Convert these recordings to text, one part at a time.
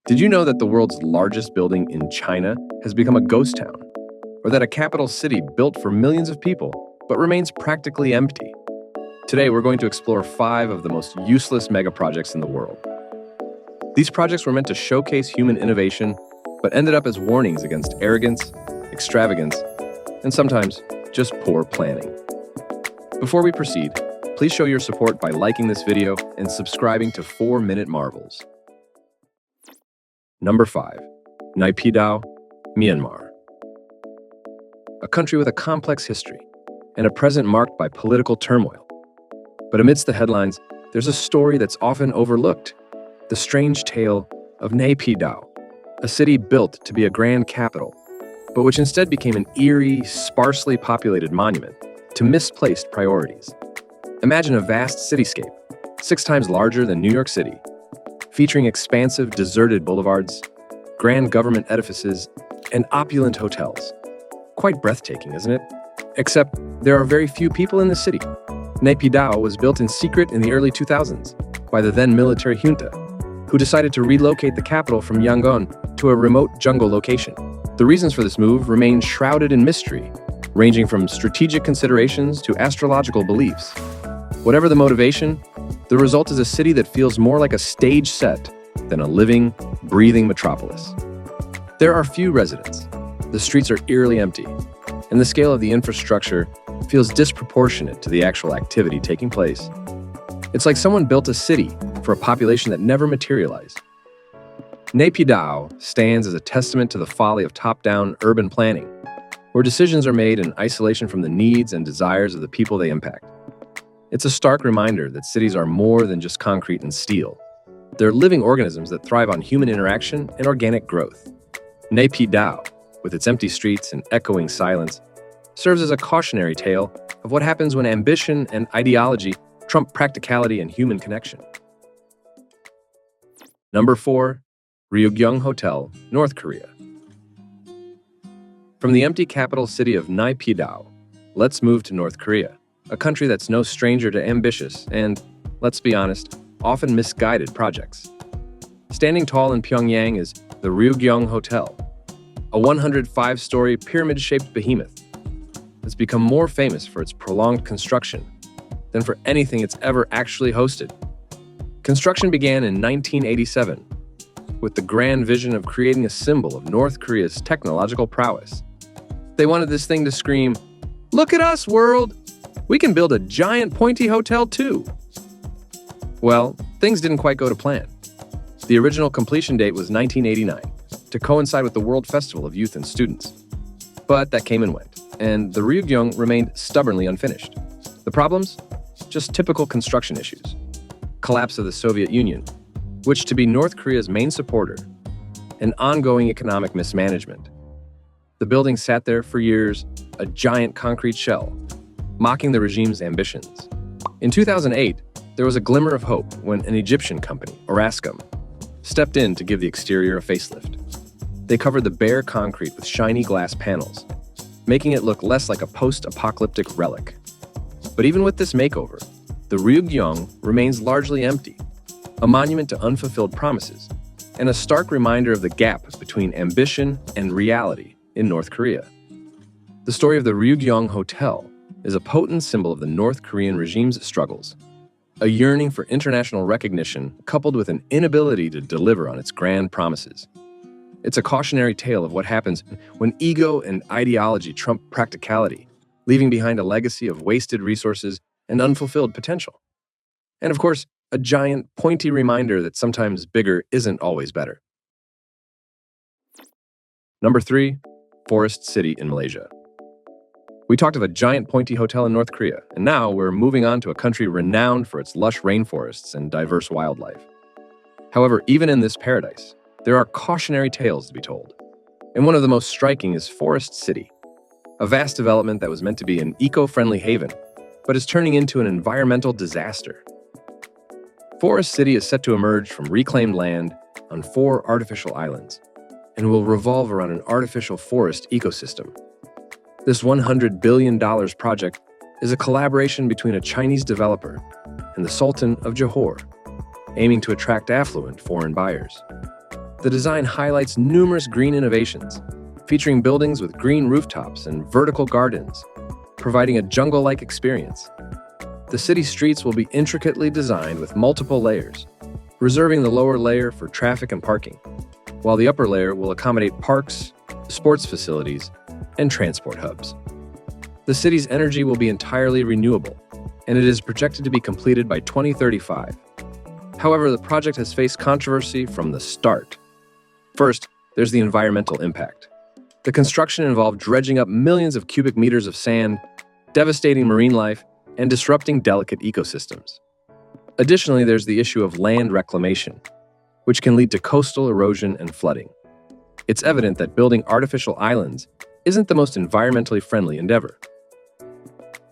Did you know that the world's largest building in China has become a ghost town? Or that a capital city built for millions of people, but remains practically empty? Today, we're going to explore 5 of the most useless megaprojects in the world. These projects were meant to showcase human innovation, but ended up as warnings against arrogance, extravagance, and sometimes just poor planning. Before we proceed, please show your support by liking this video and subscribing to 4-Minute Marvels. Number 5. Naypyidaw, Myanmar. A country with a complex history and a present marked by political turmoil. But amidst the headlines, there's a story that's often overlooked: the strange tale of Naypyidaw, a city built to be a grand capital, but which instead became an eerie, sparsely populated monument to misplaced priorities. Imagine a vast cityscape, 6 times larger than New York City, featuring expansive, deserted boulevards, grand government edifices, and opulent hotels. Quite breathtaking, isn't it? Except there are very few people in the city. Naypyidaw was built in secret in the early 2000s by the then military junta, who decided to relocate the capital from Yangon to a remote jungle location. The reasons for this move remain shrouded in mystery, ranging from strategic considerations to astrological beliefs. Whatever the motivation, the result is a city that feels more like a stage set than a living, breathing metropolis. There are few residents, the streets are eerily empty, and the scale of the infrastructure feels disproportionate to the actual activity taking place. It's like someone built a city for a population that never materialized. Naypyidaw stands as a testament to the folly of top-down urban planning, where decisions are made in isolation from the needs and desires of the people they impact. It's a stark reminder that cities are more than just concrete and steel. They're living organisms that thrive on human interaction and organic growth. Naypyidaw, with its empty streets and echoing silence, serves as a cautionary tale of what happens when ambition and ideology trump practicality and human connection. Number 4. Ryugyong Hotel, North Korea. From the empty capital city of Naypyidaw, let's move to North Korea, a country that's no stranger to ambitious and, let's be honest, often misguided projects. Standing tall in Pyongyang is the Ryugyong Hotel, a 105-story pyramid-shaped behemoth that's become more famous for its prolonged construction than for anything it's ever actually hosted. Construction began in 1987 with the grand vision of creating a symbol of North Korea's technological prowess. They wanted this thing to scream, "Look at us, world! We can build a giant pointy hotel too." Well, things didn't quite go to plan. The original completion date was 1989, to coincide with the World Festival of Youth and Students. But that came and went, and the Ryugyong remained stubbornly unfinished. The problems? Just typical construction issues. Collapse of the Soviet Union, which to be North Korea's main supporter, and ongoing economic mismanagement. The building sat there for years, a giant concrete shell, mocking the regime's ambitions. In 2008, there was a glimmer of hope when an Egyptian company, Orascom, stepped in to give the exterior a facelift. They covered the bare concrete with shiny glass panels, making it look less like a post-apocalyptic relic. But even with this makeover, the Ryugyong remains largely empty, a monument to unfulfilled promises, and a stark reminder of the gap between ambition and reality in North Korea. The story of the Ryugyong Hotel is a potent symbol of the North Korean regime's struggles, a yearning for international recognition coupled with an inability to deliver on its grand promises. It's a cautionary tale of what happens when ego and ideology trump practicality, leaving behind a legacy of wasted resources and unfulfilled potential. And of course, a giant, pointy reminder that sometimes bigger isn't always better. Number 3. Forest City in Malaysia. We talked of a giant pointy hotel in North Korea, and now we're moving on to a country renowned for its lush rainforests and diverse wildlife. However, even in this paradise, there are cautionary tales to be told. And one of the most striking is Forest City, a vast development that was meant to be an eco-friendly haven, but is turning into an environmental disaster. Forest City is set to emerge from reclaimed land on 4 artificial islands and will revolve around an artificial forest ecosystem. This $100 billion project is a collaboration between a Chinese developer and the Sultan of Johor, aiming to attract affluent foreign buyers. The design highlights numerous green innovations, featuring buildings with green rooftops and vertical gardens, providing a jungle-like experience. The city streets will be intricately designed with multiple layers, reserving the lower layer for traffic and parking, while the upper layer will accommodate parks, sports facilities, and transport hubs. The city's energy will be entirely renewable, and it is projected to be completed by 2035. However, the project has faced controversy from the start. First, there's the environmental impact. The construction involved dredging up millions of cubic meters of sand, devastating marine life, and disrupting delicate ecosystems. Additionally, there's the issue of land reclamation, which can lead to coastal erosion and flooding. It's evident that building artificial islands isn't the most environmentally friendly endeavor.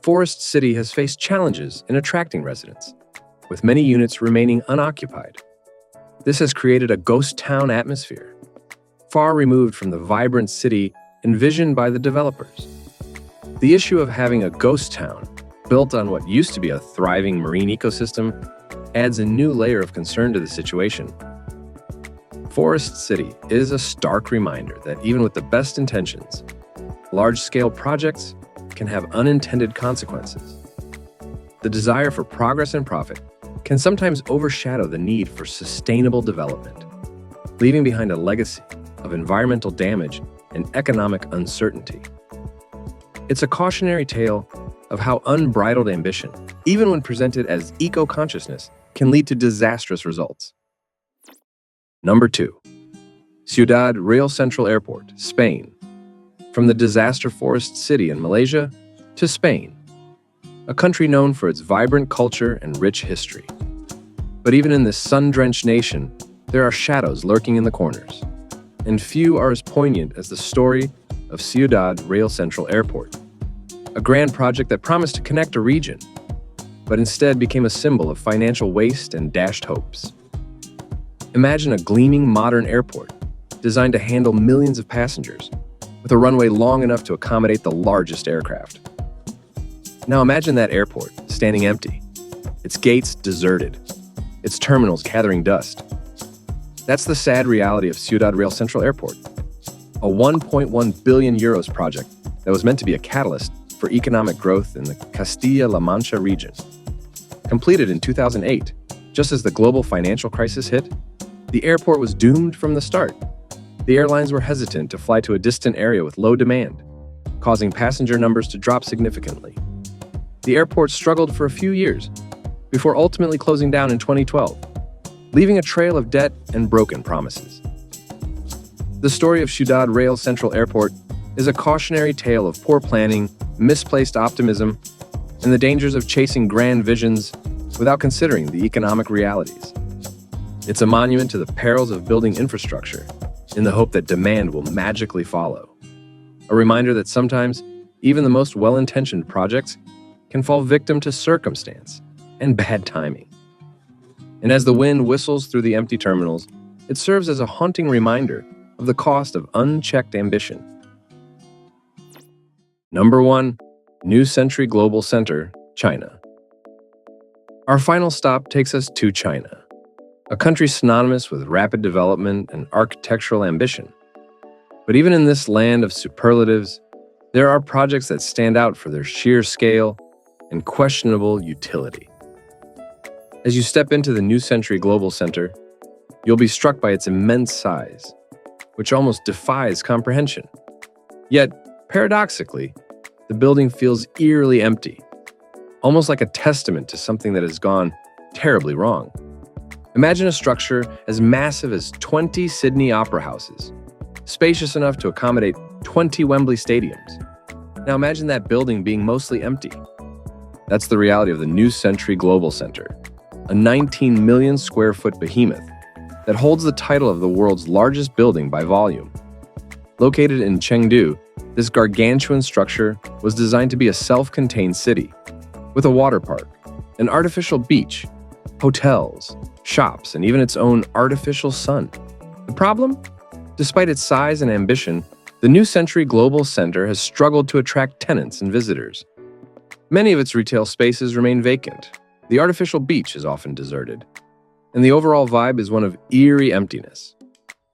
Forest City has faced challenges in attracting residents, with many units remaining unoccupied. This has created a ghost town atmosphere, far removed from the vibrant city envisioned by the developers. The issue of having a ghost town built on what used to be a thriving marine ecosystem adds a new layer of concern to the situation. Forest City is a stark reminder that even with the best intentions, large-scale projects can have unintended consequences. The desire for progress and profit can sometimes overshadow the need for sustainable development, leaving behind a legacy of environmental damage and economic uncertainty. It's a cautionary tale of how unbridled ambition, even when presented as eco-consciousness, can lead to disastrous results. Number 2. Ciudad Real Central Airport, Spain. From the disaster forest city in Malaysia to Spain, a country known for its vibrant culture and rich history. But even in this sun-drenched nation, there are shadows lurking in the corners, and few are as poignant as the story of Ciudad Real Central Airport, a grand project that promised to connect a region, but instead became a symbol of financial waste and dashed hopes. Imagine a gleaming modern airport designed to handle millions of passengers, with a runway long enough to accommodate the largest aircraft. Now imagine that airport standing empty, its gates deserted, its terminals gathering dust. That's the sad reality of Ciudad Real Central Airport, a 1.1 billion euros project that was meant to be a catalyst for economic growth in the Castilla-La Mancha region. Completed in 2008, just as the global financial crisis hit, the airport was doomed from the start. The airlines were hesitant to fly to a distant area with low demand, causing passenger numbers to drop significantly. The airport struggled for a few years before ultimately closing down in 2012, leaving a trail of debt and broken promises. The story of Ciudad Real Central Airport is a cautionary tale of poor planning, misplaced optimism, and the dangers of chasing grand visions without considering the economic realities. It's a monument to the perils of building infrastructure in the hope that demand will magically follow. A reminder that sometimes even the most well-intentioned projects can fall victim to circumstance and bad timing. And as the wind whistles through the empty terminals, it serves as a haunting reminder of the cost of unchecked ambition. Number 1. New Century Global Center, China. Our final stop takes us to China, a country synonymous with rapid development and architectural ambition. But even in this land of superlatives, there are projects that stand out for their sheer scale and questionable utility. As you step into the New Century Global Center, you'll be struck by its immense size, which almost defies comprehension. Yet, paradoxically, the building feels eerily empty, almost like a testament to something that has gone terribly wrong. Imagine a structure as massive as 20 Sydney opera houses, spacious enough to accommodate 20 Wembley stadiums. Now imagine that building being mostly empty. That's the reality of the New Century Global Center, a 19 million square foot behemoth that holds the title of the world's largest building by volume. Located in Chengdu, this gargantuan structure was designed to be a self-contained city, with a water park, an artificial beach, hotels, shops, and even its own artificial sun. The problem? Despite its size and ambition, the New Century Global Center has struggled to attract tenants and visitors. Many of its retail spaces remain vacant, the artificial beach is often deserted, and the overall vibe is one of eerie emptiness.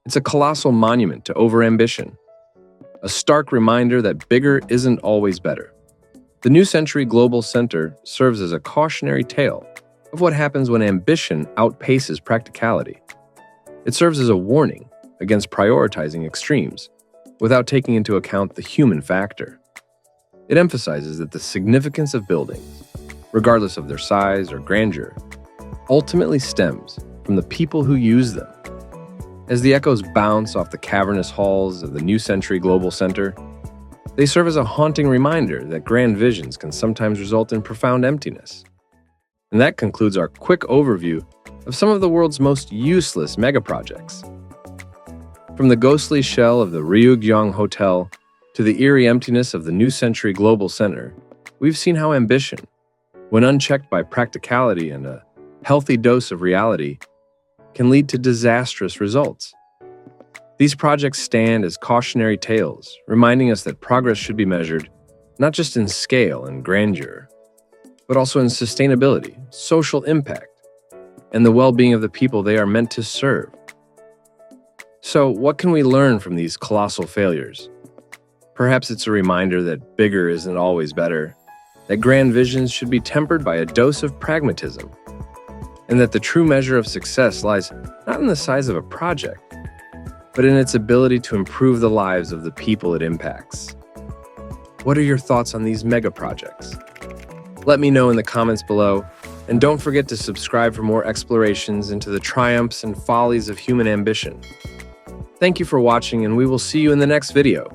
It's a colossal monument to overambition, a stark reminder that bigger isn't always better. The New Century Global Center serves as a cautionary tale of what happens when ambition outpaces practicality. It serves as a warning against prioritizing extremes without taking into account the human factor. It emphasizes that the significance of buildings, regardless of their size or grandeur, ultimately stems from the people who use them. As the echoes bounce off the cavernous halls of the New Century Global Center, they serve as a haunting reminder that grand visions can sometimes result in profound emptiness. And that concludes our quick overview of some of the world's most useless megaprojects. From the ghostly shell of the Ryugyong Hotel to the eerie emptiness of the New Century Global Center, we've seen how ambition, when unchecked by practicality and a healthy dose of reality, can lead to disastrous results. These projects stand as cautionary tales, reminding us that progress should be measured not just in scale and grandeur, but also in sustainability, social impact, and the well-being of the people they are meant to serve. So, what can we learn from these colossal failures? Perhaps it's a reminder that bigger isn't always better, that grand visions should be tempered by a dose of pragmatism, and that the true measure of success lies not in the size of a project, but in its ability to improve the lives of the people it impacts. What are your thoughts on these mega projects? Let me know in the comments below, and don't forget to subscribe for more explorations into the triumphs and follies of human ambition. Thank you for watching, and we will see you in the next video.